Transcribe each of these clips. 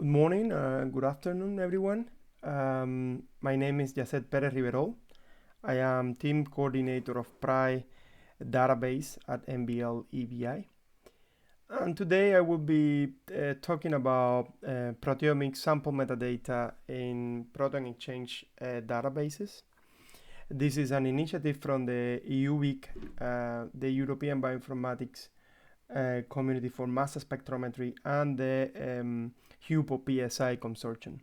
Good morning, good afternoon, everyone. My name is Perez-Riverol. I am team coordinator of PRI database at MBL EVI. And today I will be talking about proteomics sample metadata in ProteomeXchange databases. This is an initiative from the EUBIC, the European Bioinformatics Community for Mass Spectrometry, and the HUPO PSI consortium.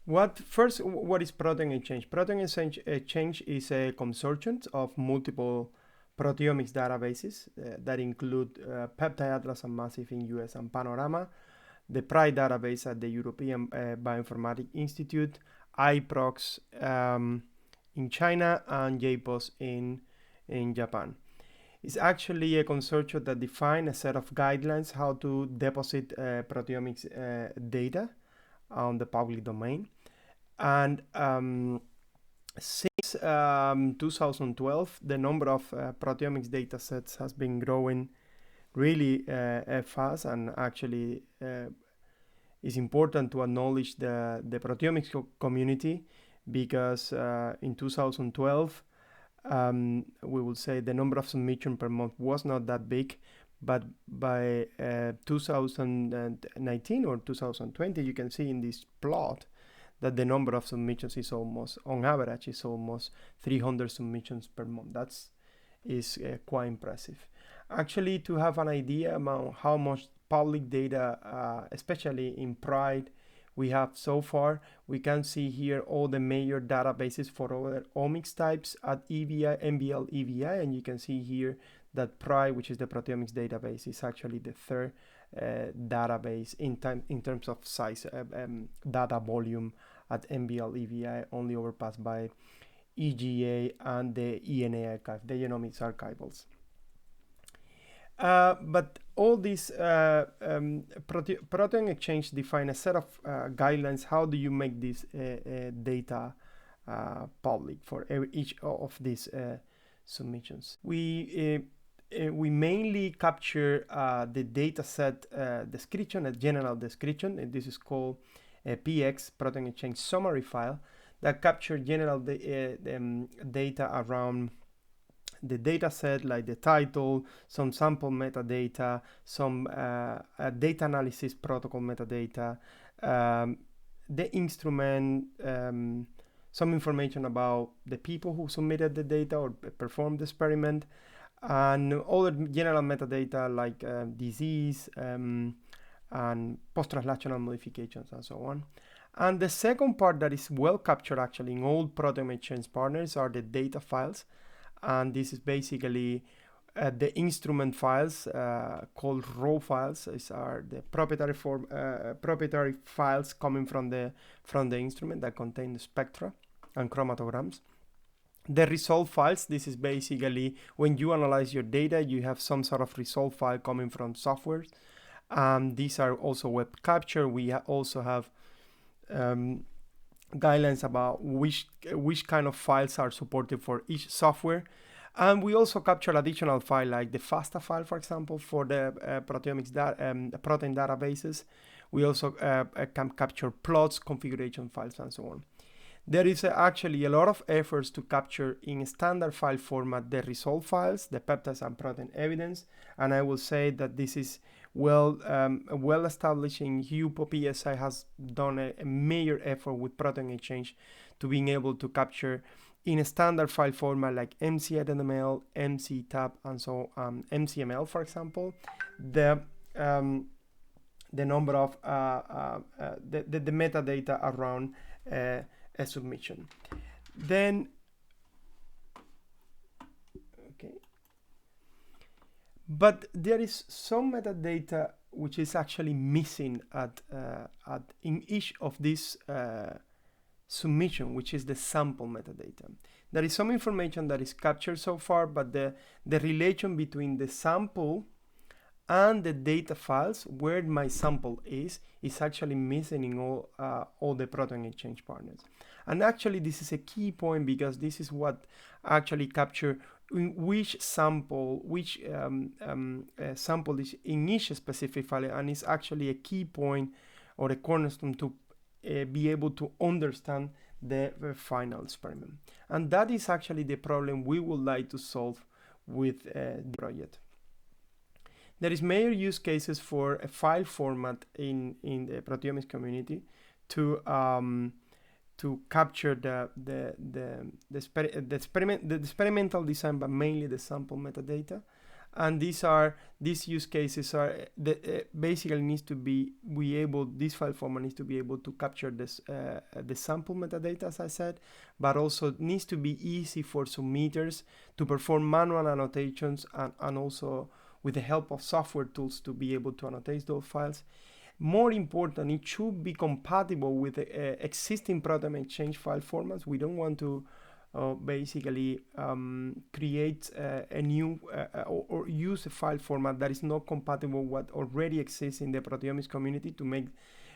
What is ProteomeXchange? ProteomeXchange is a consortium of multiple proteomics databases that include Peptide Atlas and Massive in US and Panorama, the PRI database at the European Bioinformatics Institute, iProx in China, and JPOS in Japan. It's actually a consortium that defines a set of guidelines how to deposit proteomics data on the public domain. And since 2012, the number of proteomics data sets has been growing really fast, and actually it's important to acknowledge the proteomics community because in 2012, we will say the number of submissions per month was not that big, but by 2019 or 2020, you can see in this plot that the number of submissions is almost, on average, is almost 300 submissions per month. That is quite impressive. Actually, to have an idea about how much public data, especially in PRIDE, we have so far, we can see here all the major databases for other omics types at EVI, MBL EVI, and you can see here that PRI, which is the proteomics database, is actually the third database in terms of size, data volume at MBL EVI, only overpassed by EGA and the ENA archive, the Genomics Archivals. But all these ProteomeXchange define a set of guidelines. How do you make this data public for each of these submissions? We mainly capture the data set description, a general description, and this is called a PX, ProteomeXchange summary file, that capture general data around the data set, like the title, some sample metadata, some data analysis protocol metadata, the instrument, some information about the people who submitted the data or performed the experiment, and other general metadata like disease and post-translational modifications and so on. And the second part that is well captured actually in all ProteomeXchange partners are the data files. And this is basically the instrument files called raw files. These are the proprietary files coming from the instrument that contain the spectra and chromatograms. The result files, this is basically when you analyze your data, you have some sort of result file coming from software. These are also web capture. We also have guidelines about which kind of files are supported for each software, and we also capture additional file like the FASTA file, for example, for the proteomics protein databases. We also can capture plots, configuration files, and so on. There is actually a lot of efforts to capture in standard file format the result files, the peptides and protein evidence, and I will say that this is well established in HUPO. PSI has done a major effort with ProteomeXchange to being able to capture in a standard file format like MC.ml, MC.tab, and so MCML, for example, the number of the metadata around a submission. Then but there is some metadata which is actually missing in each of these submission, which is the sample metadata. There is some information that is captured so far, but the relation between the sample and the data files, where my sample is actually missing in all the ProteomeXchange partners. And actually this is a key point because this is what actually capture which sample is in each specific file, and it's actually a key point or a cornerstone to be able to understand the final experiment. And that is actually the problem we would like to solve with the project. There is major use cases for a file format in the proteomics community to capture the experimental design, but mainly the sample metadata. And these use cases are basically needs to be this file format needs to be able to capture this the sample metadata, as I said, but also needs to be easy for submitters to perform manual annotations and also with the help of software tools to be able to annotate those files. More important, it should be compatible with existing ProteomeXchange file formats. We don't want to basically create a new or use a file format that is not compatible with what already exists in the proteomics community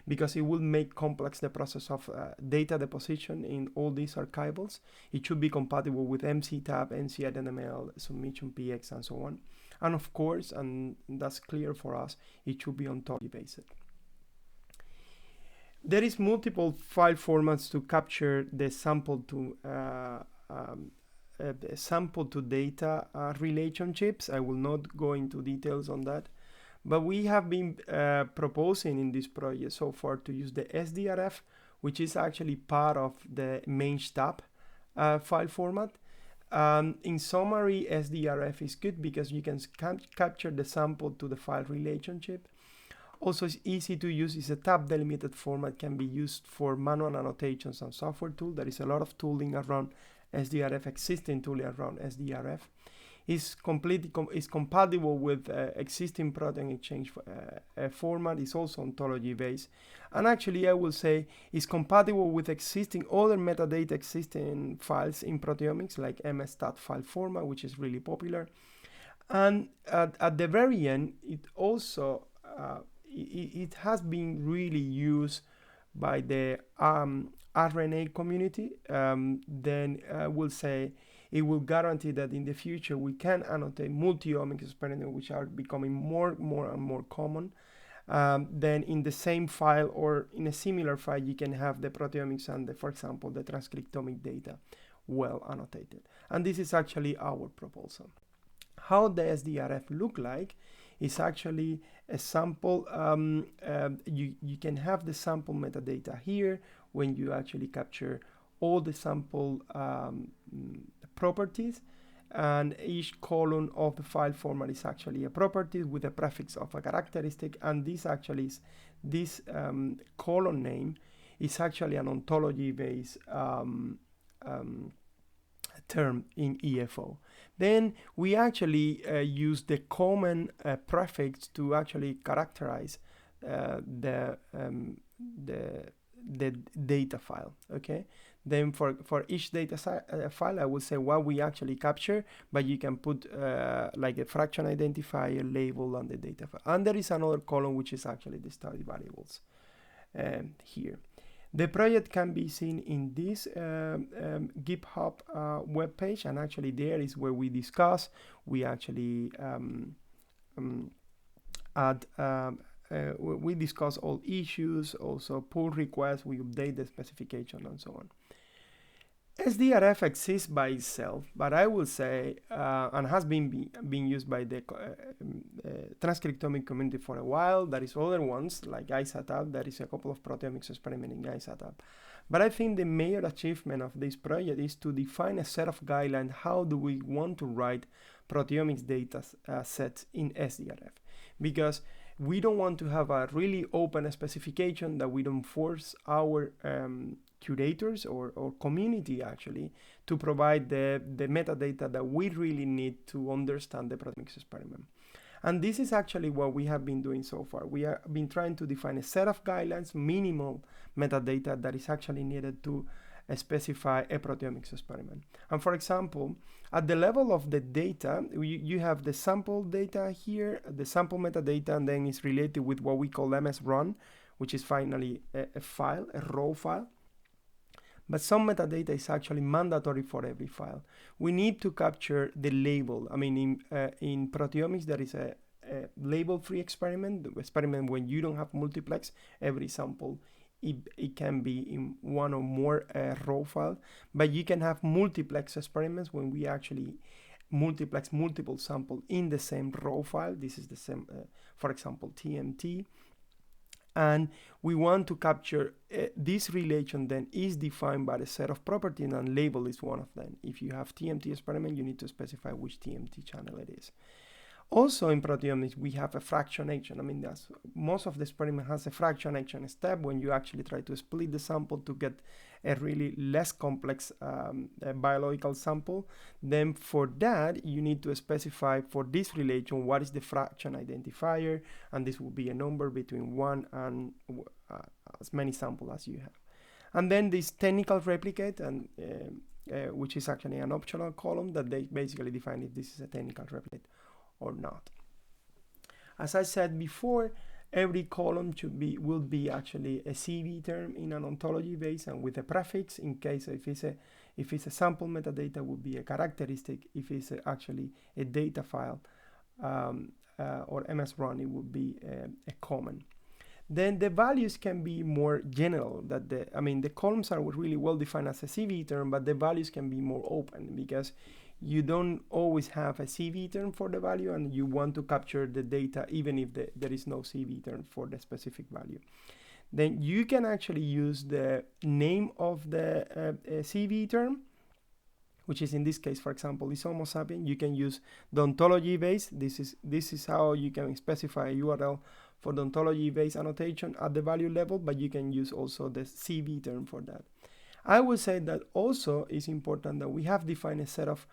because it will make complex the process of data deposition in all these archivals. It should be compatible with MCTab, NCIDML, Submission PX, and so on. And of course, and that's clear for us, it should be ontology based. There is multiple file formats to capture the sample to data relationships. I will not go into details on that, but we have been proposing in this project so far to use the SDRF, which is actually part of the MainStab file format. In summary, SDRF is good because you can capture the sample to the file relationship. Also, it's easy to use. It's a tab delimited format, can be used for manual annotations and software tool. There is a lot of tooling around SDRF, existing tooling around SDRF. It's compatible with existing ProteomeXchange format. It's also ontology based. And actually, I will say it's compatible with existing other metadata existing files in proteomics, like MSTAT file format, which is really popular. And at the very end, it also it has been really used by the RNA community. Then I will say it will guarantee that in the future we can annotate multi-omics experiments, which are becoming more and more common. Then in the same file or in a similar file, you can have the proteomics and, for example, the transcriptomic data well annotated. And this is actually our proposal. How the SDRF look like is actually a sample. You can have the sample metadata here when you actually capture all the sample properties, and each column of the file format is actually a property with a prefix of a characteristic, and this actually is this column name is actually an ontology based term in EFO. Then we actually use the common prefix to actually characterize the data file. Okay. Then for each data file, I will say what we actually capture, but you can put like a fraction identifier, label, on the data file. And there is another column which is actually the study variables here. The project can be seen in this GitHub web page, and actually there is where we discuss. We actually we discuss all issues, also pull requests, we update the specification, and so on. SDRF exists by itself, but I will say, and has been used by the transcriptomic community for a while. There is other ones like ISATAB. There is a couple of proteomics experiments in ISATAB. But I think the major achievement of this project is to define a set of guidelines. How do we want to write proteomics data sets in SDRF? Because we don't want to have a really open specification that we don't force our curators or community actually to provide the metadata that we really need to understand the proteomics experiment. And this is actually what we have been doing so far. We have been trying to define a set of guidelines, minimal metadata that is actually needed to specify a proteomics experiment. And for example, at the level of the data, you have the sample data here, the sample metadata, and then it's related with what we call MS run, which is finally a file, a raw file. but some metadata is actually mandatory for every file. We need to capture the label. I mean, in proteomics, there is a label-free experiment, the experiment when you don't have multiplex every sample. It can be in one or more raw files, but you can have multiplex experiments when we actually multiplex multiple samples in the same raw file. This is the same, for example, TMT. And we want to capture this relation then is defined by a set of properties, and label is one of them. If you have TMT experiment, you need to specify which TMT channel it is. Also in proteomics, we have a fractionation. I mean, most of the experiment has a fractionation step when you actually try to split the sample to get a really less complex biological sample. Then for that, you need to specify for this relation what is the fraction identifier, and this will be a number between 1 and as many samples as you have. And then this technical replicate, and which is actually an optional column that they basically define if this is a technical replicate or not. As I said before, every column will be actually a CV term in an ontology base, and with a prefix in case if it's a sample metadata, would be a characteristic. If it's actually a data file or MS-RUN, it would be a comment. Then the values can be more general. The columns are really well defined as a CV term, but the values can be more open because you don't always have a CV term for the value, and you want to capture the data even if there is no CV term for the specific value. Then you can actually use the name of the CV term, which is in this case, for example, is Homo sapien. You can use the ontology base. This is how you can specify a URL for the ontology base annotation at the value level, but you can use also the CV term for that. I would say that also is important that we have defined a set of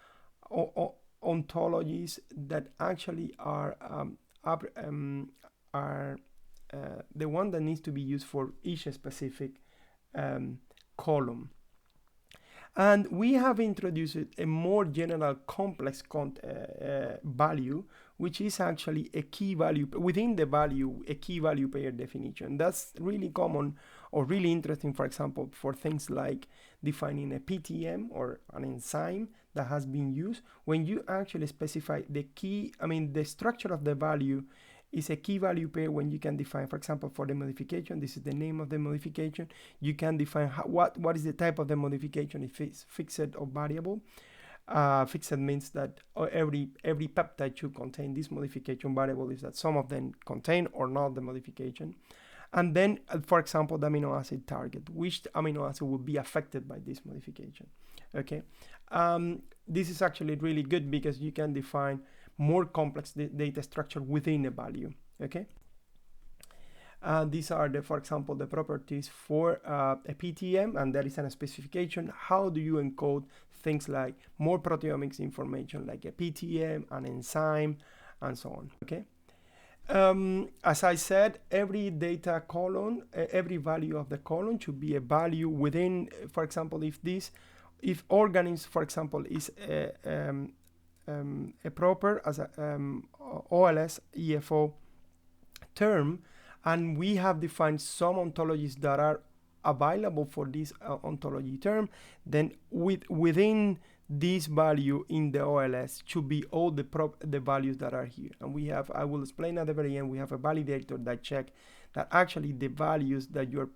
ontologies that actually are the one that needs to be used for each specific column. And we have introduced a more general complex value, which is actually a key value within the value, a key value pair definition. That's really common or really interesting, for example, for things like defining a PTM or an enzyme that has been used. When you actually specify the key, the structure of the value is a key value pair. When you can define, for example, for the modification, this is the name of the modification. You can define what is the type of the modification, if it's fixed or variable. Fixed means that every peptide should contain this modification. Variable is that some of them contain or not the modification. And then, for example, the amino acid target, which amino acid will be affected by this modification. Okay, this is actually really good because you can define more complex data structure within a value. Okay, these are for example, the properties for a PTM, and there is a specification. How do you encode things like more proteomics information, like a PTM, an enzyme, and so on. Okay. As I said, every data column, every value of the column should be a value within. For example, if organisms, for example, is a proper as a OLS EFO term, and we have defined some ontologies that are available for this ontology term, then within this value in the OLS should be all the values that are here. And we have, I will explain at the very end, we have a validator that check that actually the values that you're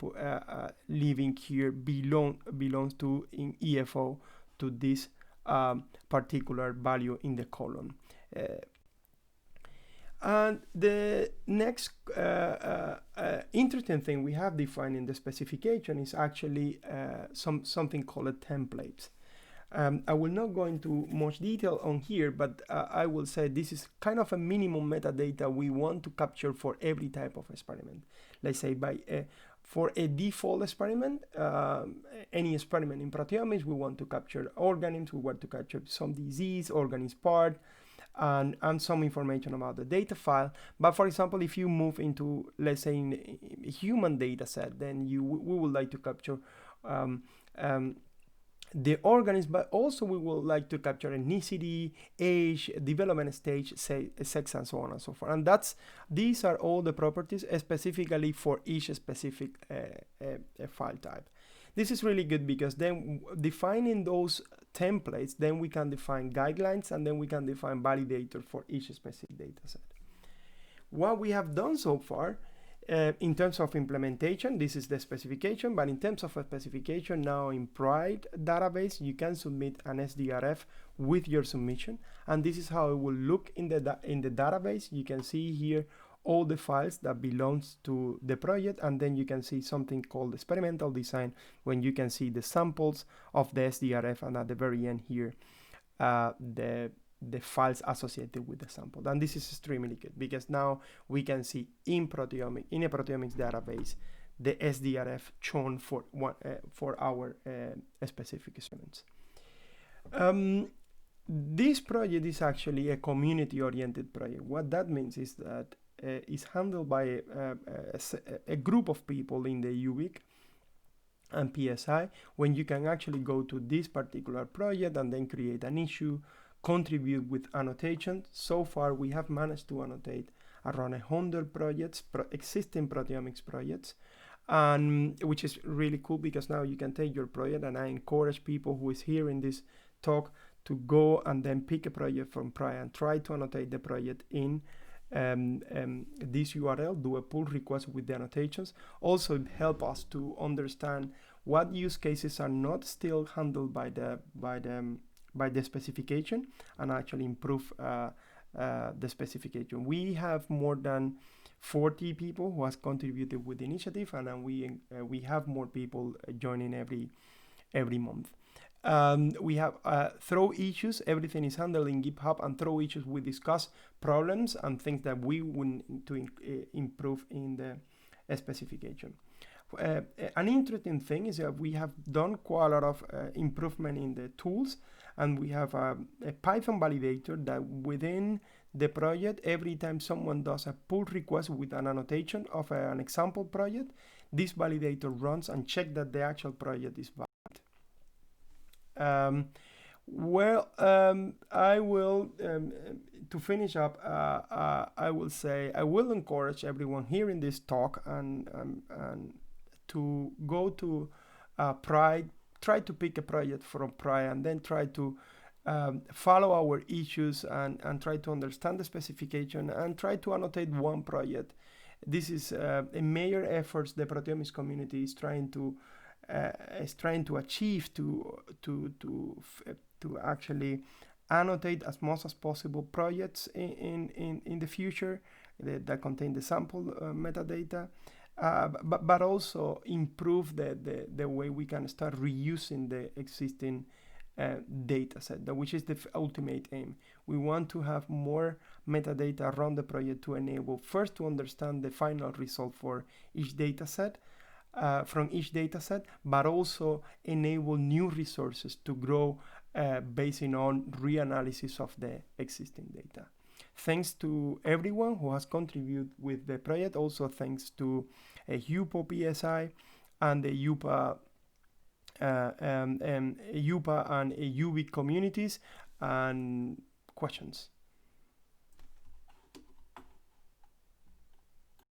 leaving here belongs to in EFO to this particular value in the column. And the next interesting thing we have defined in the specification is actually something called templates. I will not go into much detail on here, but I will say this is kind of a minimum metadata we want to capture for every type of experiment. Let's say for a default experiment, any experiment in proteomics, we want to capture organisms, we want to capture some disease, organism part, and some information about the data file. But for example, if you move into, let's say, in a human data set, then we would like to capture the organism, but also we would like to capture ethnicity, age, development stage, sex, and so on and so forth. And these are all the properties specifically for each specific file type. This is really good because then defining those templates, then we can define guidelines, and then we can define validators for each specific data set. What we have done so far in terms of implementation, this is the specification, but in terms of a specification now in Pride database, you can submit an SDRF with your submission, and this is how it will look in the database. You can see here all the files that belongs to the project, and then you can see something called experimental design, when you can see the samples of the SDRF, and at the very end here the files associated with the sample. And this is extremely good because now we can see in a Proteomics database the SDRF shown for our specific experiments. This project is actually a community-oriented project. What that means is that it's handled by a group of people in the UVic and PSI, when you can actually go to this particular project and then create an issue, contribute with annotation. So far we have managed to annotate around 100 projects, existing proteomics projects, and which is really cool because now you can take your project, and I encourage people who is hearing this talk to go and then pick a project from Pride and try to annotate the project in this URL, do a pull request with the annotations. Also help us to understand what use cases are not still handled by the specification, and actually improve the specification. We have more than 40 people who has contributed with the initiative, and we have more people joining every month. We have throw issues. Everything is handled in GitHub, and throw issues we discuss problems and things that we want to improve in the specification. An interesting thing is that we have done quite a lot of improvement in the tools, and we have a Python validator that within the project, every time someone does a pull request with an annotation of an example project, this validator runs and checks that the actual project is valid. I will, to finish up, I will say I will encourage everyone hearing this talk and to go to Pride, try to pick a project from Pride, and then try to follow our issues and try to understand the specification and try to annotate one project. This is a major effort the proteomics community is trying to achieve to actually annotate as much as possible projects in the future that contain the sample metadata, but also improve the way we can start reusing the existing data set, which is the ultimate aim. We want to have more metadata around the project to enable first to understand the final result for each data set, from each data set, but also enable new resources to grow based on reanalysis of the existing data. Thanks to everyone who has contributed with the project. Also thanks to HUPO PSI and the UPA and UVic communities. And questions.